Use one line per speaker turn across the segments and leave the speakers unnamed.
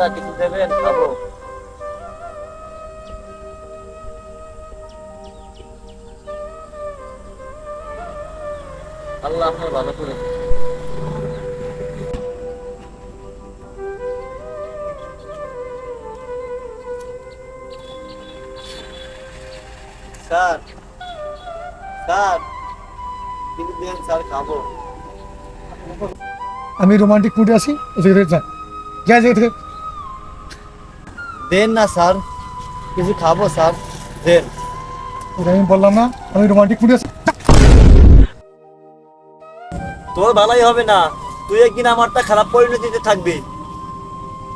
দাদা কিছু দেবেন, খাবো। আল্লাহ আপনার ভালো করে। স্যার স্যার কিছু দেন স্যার, খাবো।
আমি রোমান্টিক মুডে আছি,
দেন না স্যার, কিছু খাবো স্যার, দেন।
আমি বললাম না আমি রোমান্টিক মুডে আছি।
তোর ভালোই হবে না, তুই একদিন আমারটা খারাপ পরিণতিতে থাকবি,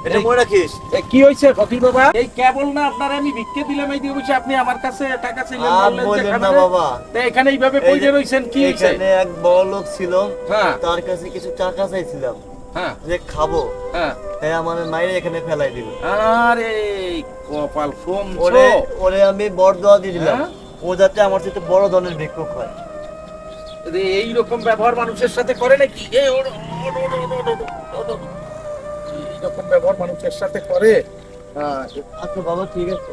এটা মনে রাখিস।
কি হয়েছে ফকির বাবা? এই কেবল না আপনার আমি ভিক্ষে দিলাম, এই দিয়ে বসে আপনি আমার কাছে টাকা চাইলেন, বললেন যে
বললেন না
খাবেন।
বাবা,
তো এখানে এইভাবে পয়সা রইছেন, কি হয়েছে?
এখানে এক বড় লোক ছিল,
হ্যাঁ
তার কাছে কিছু টাকা চাইছিলাম
হ্যাঁ
যে খাবো,
হ্যাঁ।
হ্যাঁ আমার মায়ের এখানে ফেলাই দিল।
আরে কপাল ফোম
ওরে ওরে আমি বড় দোয়া দিয়ে দিলাম,
হ্যাঁ?
ও যাতে আমার সাথে বড় ধরনের ভিক্ষুক হয়।
এই রকম ব্যবহার মানুষের সাথে করে নাকি? এই রকম ব্যবহার মানুষের সাথে করে?
আচ্ছা বাবা ঠিক আছে।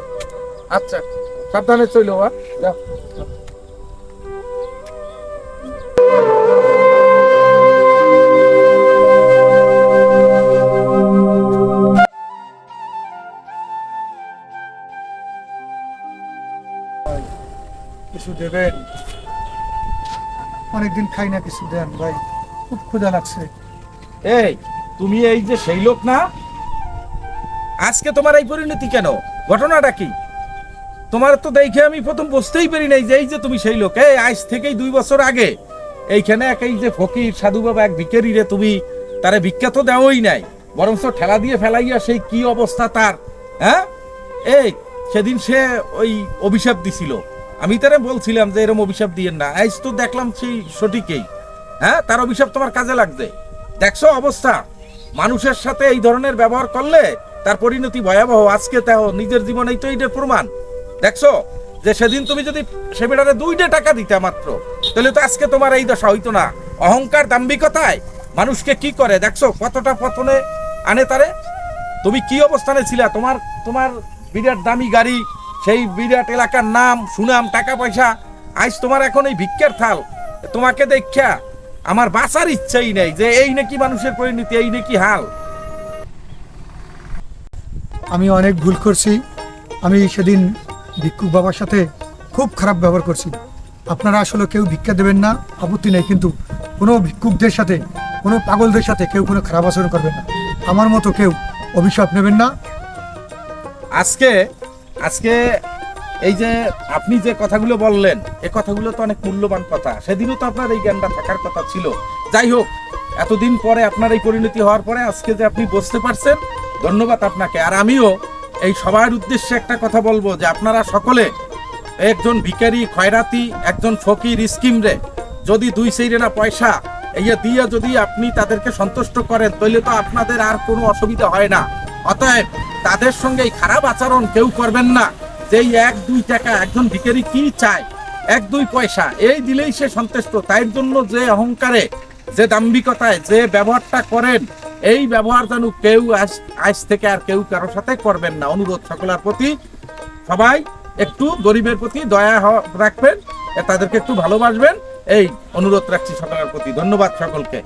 আচ্ছা সাবধানে চলো, যাও।
কিছু দেবেন? অনেকদিন খাই না, কিছু দেন ভাই, খুব ক্ষুধা লাগছে।
এই তুমি এই যে সেই লোক না, আজকে তোমার এই পরিণতি কেন? ঘটনাটা কি? তোমার তো দেখে আমি প্রথম বুঝতেই পারি নাই যে এই যে তুমি সেই লোক। এই আজ থেকেই 2 বছর আগে এইখানে এই যে ফকির সাধু বাবা এক ভিখারি রে তুমি তারে ভিক্ষা তো দেওয়াই নাই, বরং ঠেলা দিয়ে ফেলাইয়া সেই কি অবস্থা তার। হ্যাঁ, এই সেদিন সে ওই অভিশাপ দিছিল, আমি তারে বলছিলাম যে এরকম অভিশাপ দিয়েন না, আজ তো দেখলাম সেই সঠিকই। হ্যাঁ, তার অভিশাপ তোমার কাজে লাগবে। দেখছো অবস্থা, মানুষের সাথে এই ধরনের ব্যবহার করলে তার পরিণতি ভয়াবহ। আজকে তাও নিজের জীবনেই তো এইটার প্রমাণ। দেখছো যে সেদিন তুমি যদি সে বেটারে 2টা টাকা দিতে মাত্র, তাহলে তো আজকে তোমার এই দশা হইতো না। অহংকার দাম্ভিকতায় মানুষকে কি করে দেখছো, কতটা পতনে আনে তারে। তুমি কি অবস্থানে ছিলা? তোমার তোমার বিরাট দামি গাড়ি, সেই বিরাট এলাকার নাম সুনাম, টাকা পয়সা, আজ তোমার এখন এই ভিক্ষার থাল। তোমাকে দেখা আমার বাঁচার ইচ্ছাই নেই যে এই নাকি মানুষের পরিণতি, এই নাকি হাল।
আমি অনেক ভুল করছি, আমি সেদিন ভিক্ষুক বাবার সাথে খুব খারাপ ব্যবহার করছি। আপনারা আসলে কেউ ভিক্ষা দেবেন না, আপত্তি নেই, কিন্তু কোনো ভিক্ষুকদের সাথে, কোনো পাগলদের সাথে কেউ কোনো খারাপ আচরণ করবেন না। আমার মতো কেউ অভিশাপ নেবেন না।
আজকে আজকে এই যে আপনি যে কথাগুলো বললেন, এই কথাগুলো তো অনেক মূল্যবান কথা। সেদিনও তো আপনার এই জ্ঞানটা থাকার কথা ছিল। যাই হোক, এতদিন পরে আপনার এই পরিণতি হওয়ার পরে আজকে যে আপনি বুঝতে পারছেন, ধন্যবাদ আপনাকে। আর আমিও এই সবার উদ্দেশ্যে একটা কথা বলবো যে আপনারা সকলে একজন ভিখারি, খয়রাতি, একজন ফকির, স্কিম রে যদি 2 সেইরেনা পয়সা এই দিয়ে যদি আপনি তাদেরকে সন্তুষ্ট করেন, তাহলে তো আপনাদের আর কোনো অসুবিধা হয় না। অতএব তাদের সঙ্গে এই খারাপ আচরণ কেউ করবেন না। যেই 1-2 টাকা, একজন ভিখারি কি চায়, 1-2 পয়সা এই দিলেই সে সন্তুষ্ট। তাই জন্য যে অহংকারে, যে দাম্ভিকতায় যে ব্যবহারটা করেন, এই ব্যবহার যেন কেউ আজ থেকে আর কেউ কারোর সাথে করবেন না। অনুরোধ সকলের প্রতি, সবাই একটু গরিবের প্রতি দয়া রাখবেন, তাদেরকে একটু ভালোবাসবেন, এই অনুরোধ রাখছি সকলের প্রতি। ধন্যবাদ সকলকে।